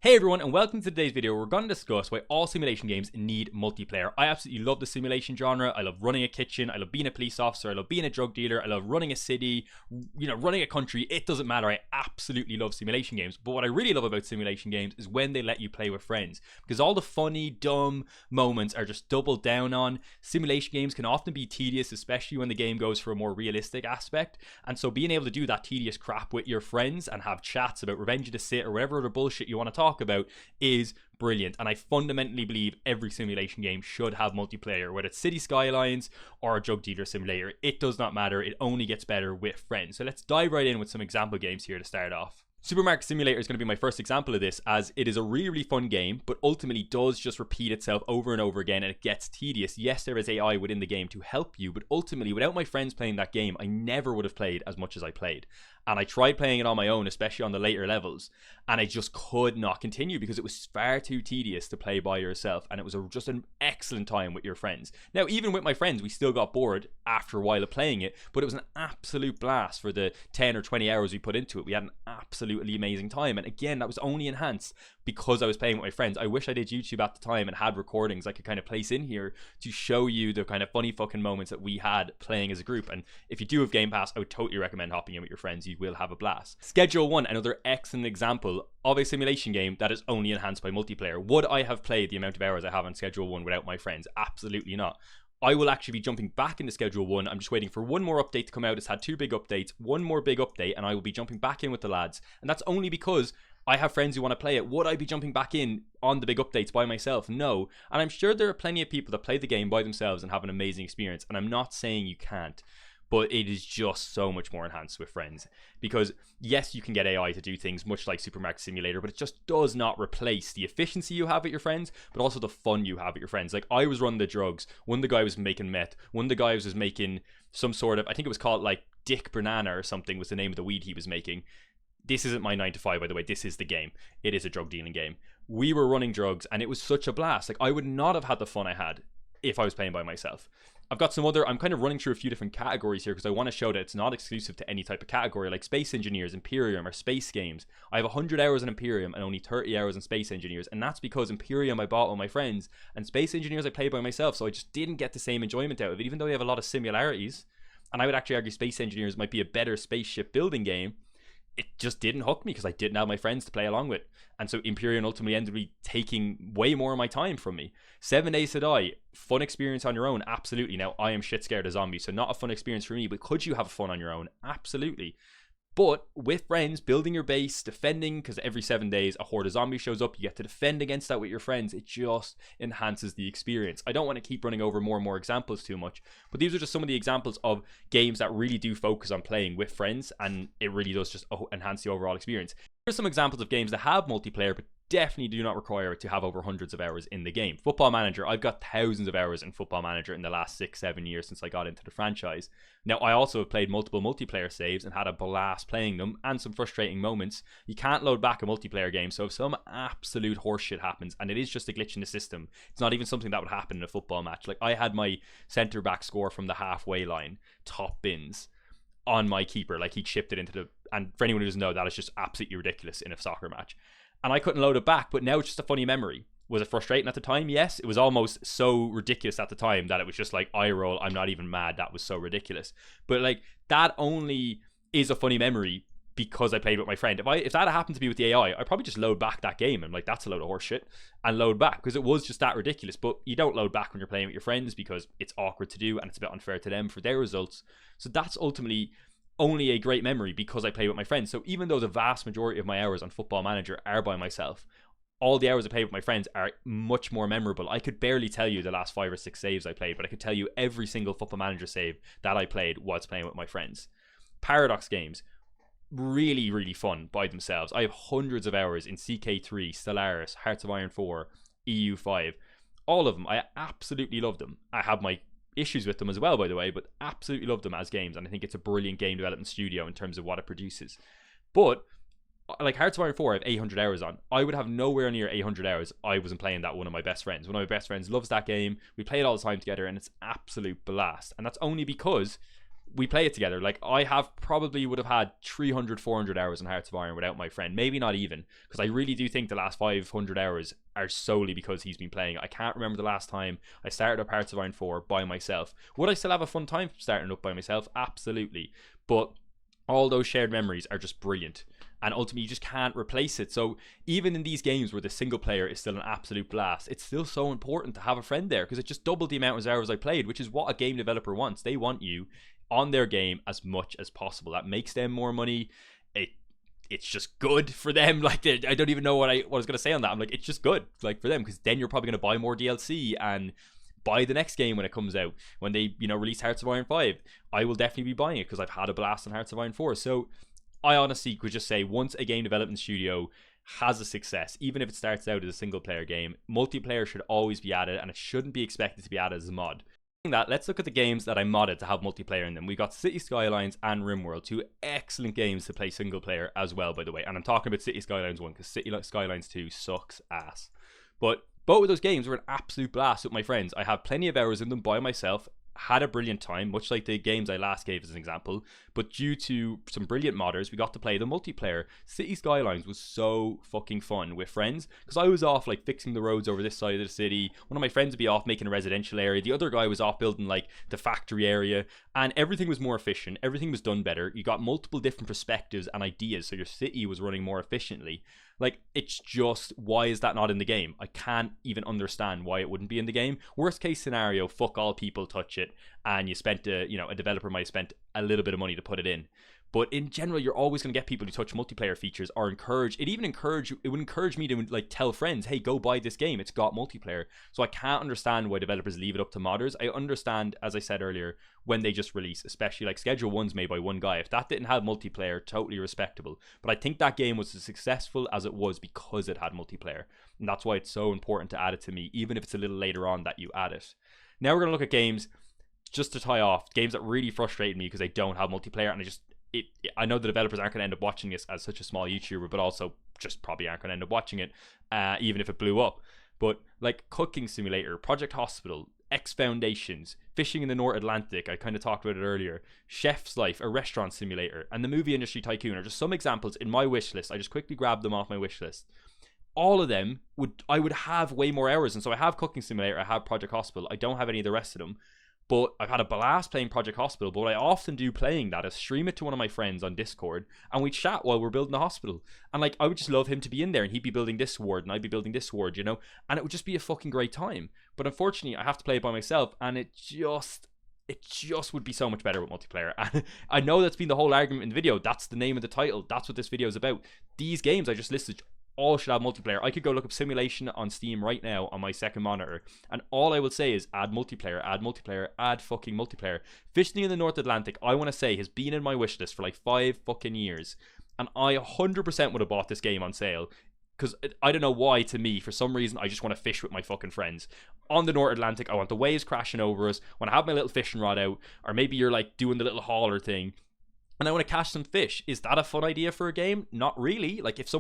Hey everyone, and welcome to today's video. We're going to discuss why all simulation games need multiplayer. I absolutely love the simulation genre. I love running a kitchen, I love being a police officer, I love being a drug dealer, I love running a city, running a country. It doesn't matter. I absolutely love simulation games. But what I really love about simulation games is when they let you play with friends, because all the funny, dumb moments are just doubled down on. Simulation games can often be tedious, especially when the game goes for a more realistic aspect. And so being able to do that tedious crap with your friends and have chats about Revenge of the Sith or whatever other bullshit you want to talk about is brilliant. And I fundamentally believe every simulation game should have multiplayer, whether it's City Skylines or a drug dealer simulator. It does not matter. It only gets better with friends. So let's dive right in with some example games here to start off. Supermarket Simulator is going to be my first example of this, as it is a really, really fun game, but ultimately does just repeat itself over and over again, and it gets tedious. Yes, there is AI within the game to help you, but ultimately, without my friends playing that game, I never would have played as much as I played. And I tried playing it on my own, especially on the later levels, and I just could not continue because it was far too tedious to play by yourself, and it was just an excellent time with your friends. Now, even with my friends, we still got bored after a while of playing it, but it was an absolute blast for the 10 or 20 hours we put into it. We had an absolutely amazing time, and again, that was only enhanced because I was playing with my friends. I wish I did YouTube at the time and had recordings I could kind of place in here to show you the kind of funny fucking moments that we had playing as a group. And if you do have Game Pass, I would totally recommend hopping in with your friends. You will have a blast. Schedule 1, another excellent example of a simulation game that is only enhanced by multiplayer. Would I have played the amount of hours I have on Schedule 1 without my friends? Absolutely not. I will actually be jumping back into Schedule 1. I'm just waiting for one more update to come out. It's had 2 big updates, one more big update, and I will be jumping back in with the lads. And that's only because I have friends who want to play it. Would I be jumping back in on the big updates by myself? No. And I'm sure there are plenty of people that play the game by themselves and have an amazing experience. And I'm not saying you can't, but it is just so much more enhanced with friends. Because yes, you can get AI to do things much like Supermarket Simulator, but it just does not replace the efficiency you have with your friends, but also the fun you have with your friends. Like, I was running the drugs, one of the guys was making meth, one of the guys was making some sort of, I think it was called like Dick Banana or something was the name of the weed he was making. This isn't my 9 to 5, by the way. This is the game. It is a drug dealing game. We were running drugs and it was such a blast. Like, I would not have had the fun I had if I was playing by myself. I've got some other, I'm kind of running through a few different categories here because I want to show that it's not exclusive to any type of category, like Space Engineers, Imperium, or space games. I have 100 hours in Imperium and only 30 hours in Space Engineers, and that's because Imperium I bought with my friends, and Space Engineers I played by myself, so I just didn't get the same enjoyment out of it, even though they have a lot of similarities. And I would actually argue Space Engineers might be a better spaceship building game. It just didn't hook me because I didn't have my friends to play along with. And so Imperium ultimately ended up taking way more of my time from me. 7 Days to Die, fun experience on your own, absolutely. Now, I am shit scared of zombies, so not a fun experience for me, but could you have fun on your own? Absolutely. But with friends, building your base, defending, because every 7 days a horde of zombies shows up, you get to defend against that with your friends. It just enhances the experience. I don't want to keep running over more and more examples too much, but these are just some of the examples of games that really do focus on playing with friends, and it really does just enhance the overall experience. Here's some examples of games that have multiplayer, but definitely do not require it to have over hundreds of hours in the game. Football Manager, I've got thousands of hours in Football Manager in the last 6-7 years since I got into the franchise. Now, I also have played multiple multiplayer saves and had a blast playing them, and some frustrating moments. You can't load back a multiplayer game, so if some absolute horseshit happens, and it is just a glitch in the system, it's not even something that would happen in a football match. Like, I had my centre back score from the halfway line, top bins, on my keeper. Like, he chipped it into the, and for anyone who doesn't know, that is just absolutely ridiculous in a soccer match. And I couldn't load it back, but now it's just a funny memory. Was it frustrating at the time? Yes. It was almost so ridiculous at the time that it was just like, eye roll, I'm not even mad, that was so ridiculous. But like, that only is a funny memory because I played with my friend. If that had happened to me with the AI, I'd probably just load back that game and like, that's a load of horse shit, and load back, because it was just that ridiculous. But you don't load back when you're playing with your friends because it's awkward to do and it's a bit unfair to them for their results. So that's ultimately only a great memory because I play with my friends. So even though the vast majority of my hours on Football Manager are by myself, all the hours I play with my friends are much more memorable. I could barely tell you the last 5 or 6 saves I played, but I could tell you every single Football Manager save that I played was playing with my friends. Paradox games, really, really fun by themselves. I have hundreds of hours in CK3, Stellaris, Hearts of Iron 4, EU5. All of them, I absolutely love them. I have my issues with them as well, by the way, but absolutely love them as games, and I think it's a brilliant game development studio in terms of what it produces. But like Hearts of Iron 4, I have 800 hours on. I would have nowhere near 800 hours I wasn't playing that one of my best friends. One of my best friends loves that game. We play it all the time together, and it's absolute blast. And that's only because we play it together. Like, I have probably would have had 300, 400 hours in Hearts of Iron without my friend. Maybe not even, because I really do think the last 500 hours are solely because he's been playing. I can't remember the last time I started up Hearts of Iron 4 by myself. Would I still have a fun time starting up by myself? Absolutely. But all those shared memories are just brilliant. And ultimately, you just can't replace it. So even in these games where the single player is still an absolute blast, it's still so important to have a friend there, because it just doubled the amount of hours I played, which is what a game developer wants. They want you on their game as much as possible. That makes them more money. It's just good for them. Like, I don't even know what I was going to say on that. I'm like, it's just good, like, for them, because then you're probably going to buy more DLC and buy the next game when it comes out. When they, release Hearts of Iron 5, I will definitely be buying it because I've had a blast on Hearts of Iron 4. So I honestly could just say, once a game development studio has a success, even if it starts out as a single player game, multiplayer should always be added, and it shouldn't be expected to be added as a mod. That, let's look at the games that I modded to have multiplayer in them. We got City Skylines and RimWorld, two excellent games to play single player as well, by the way. And I'm talking about City Skylines 1 because City Skylines 2 sucks ass. But both of those games were an absolute blast with my friends. I have plenty of hours in them by myself, had a brilliant time, much like the games I last gave as an example. But due to some brilliant modders, we got to play the multiplayer. City Skylines was so fucking fun with friends, because I was off like fixing the roads over this side of the city. One of my friends would be off making a residential area. The other guy was off building like the factory area, and everything was more efficient. Everything was done better. You got multiple different perspectives and ideas, so your city was running more efficiently. Like, it's just, why is that not in the game? I can't even understand why it wouldn't be in the game. Worst case scenario, fuck all, people touch it, and you spent a developer might have spent a little bit of money to put it in. But in general, you're always going to get people who touch multiplayer features or encourage. It would encourage me to like tell friends, hey, go buy this game. It's got multiplayer. So I can't understand why developers leave it up to modders. I understand, as I said earlier, when they just release, especially like Schedule 1's made by one guy. If that didn't have multiplayer, totally respectable. But I think that game was as successful as it was because it had multiplayer. And that's why it's so important to add it to me, even if it's a little later on that you add it. Now we're going to look at games, just to tie off, games that really frustrated me because they don't have multiplayer, and I know the developers aren't going to end up watching this as such a small YouTuber, but also just probably aren't going to end up watching it, even if it blew up. But like Cooking Simulator, Project Hospital, X Foundations, Fishing in the North Atlantic, I kind of talked about it earlier, Chef's Life, a restaurant simulator, and the Movie Industry Tycoon are just some examples in my wish list. I just quickly grabbed them off my wish list. All of them I would have way more hours, and so I have Cooking Simulator, I have Project Hospital, I don't have any of the rest of them. But I've had a blast playing Project Hospital. But what I often do playing that is stream it to one of my friends on Discord, and we chat while we're building the hospital. And like, I would just love him to be in there, and he'd be building this ward and I'd be building this ward, and it would just be a fucking great time. But unfortunately, I have to play it by myself, and it just would be so much better with multiplayer. And I know that's been the whole argument in the video. That's the name of the title. That's what this video is about. These games I just listed all should have multiplayer. I could go look up Simulation on Steam right now on my second monitor, and all I will say is add multiplayer, add multiplayer, add fucking multiplayer. Fishing in the North Atlantic, I want to say, has been in my wish list for like 5 fucking years, and I 100% would have bought this game on sale, because I don't know why, to me, for some reason, I just want to fish with my fucking friends on the North Atlantic. I want the waves crashing over us, when I have my little fishing rod out, or maybe you're like doing the little hauler thing, and I want to catch some fish. Is that a fun idea for a game? Not really. Like, if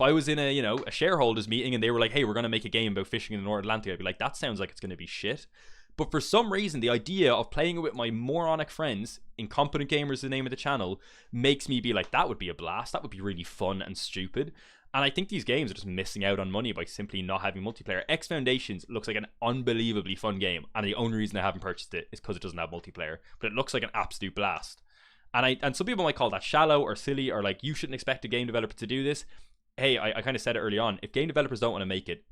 I was in a shareholders meeting and they were like, hey, we're going to make a game about fishing in the North Atlantic, I'd be like, that sounds like it's going to be shit. But for some reason, the idea of playing it with my moronic friends, Incompetent Gamers is the name of the channel, makes me be like, that would be a blast. That would be really fun and stupid. And I think these games are just missing out on money by simply not having multiplayer. X Foundations looks like an unbelievably fun game, and the only reason I haven't purchased it is because it doesn't have multiplayer. But it looks like an absolute blast. And some people might call that shallow or silly, or like, you shouldn't expect a game developer to do this. Hey, I kind of said it early on. If game developers don't want to make it,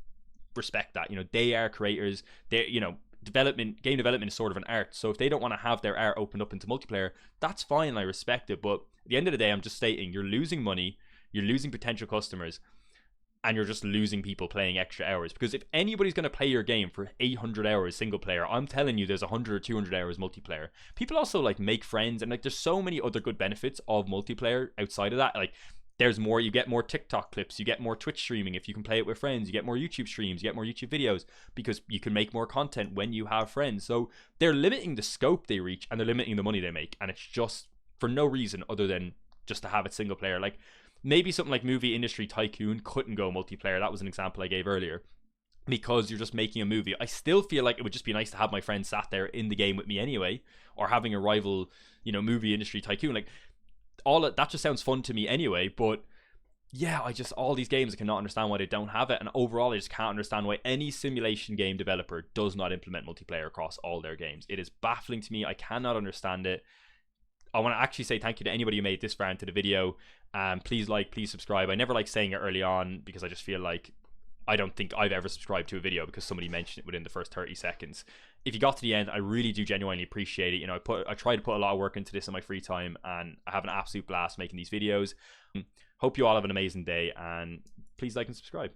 respect that. They are creators. Game development is sort of an art. So if they don't want to have their art opened up into multiplayer, that's fine. I respect it. But at the end of the day, I'm just stating, you're losing money, you're losing potential customers, and you're just losing people playing extra hours. Because if anybody's going to play your game for 800 hours single player, I'm telling you, there's 100 or 200 hours multiplayer. People also like make friends, and like, there's so many other good benefits of multiplayer outside of that. Like, there's more, you get more TikTok clips, you get more Twitch streaming if you can play it with friends, you get more YouTube streams, you get more YouTube videos, because you can make more content when you have friends. So they're limiting the scope they reach, and they're limiting the money they make, and it's just for no reason other than just to have it single player. Like, maybe something like Movie Industry Tycoon couldn't go multiplayer. That was an example I gave earlier. because you're just making a movie. I still feel like it would just be nice to have my friend sat there in the game with me anyway, or having a rival, you know, movie industry tycoon. Like, all of, that just sounds fun to me anyway. But yeah, all these games, I cannot understand why they don't have it. And overall, I just can't understand why any simulation game developer does not implement multiplayer across all their games. It is baffling to me. I cannot understand it. I want to actually say thank you to anybody who made this far into the video. Please like, please subscribe. I never like saying it early on because I just feel like I don't think I've ever subscribed to a video because somebody mentioned it within the first 30 seconds. If you got to the end, I really do genuinely appreciate it. You know, I try to put a lot of work into this in my free time, and I have an absolute blast making these videos. Hope you all have an amazing day, and please like and subscribe.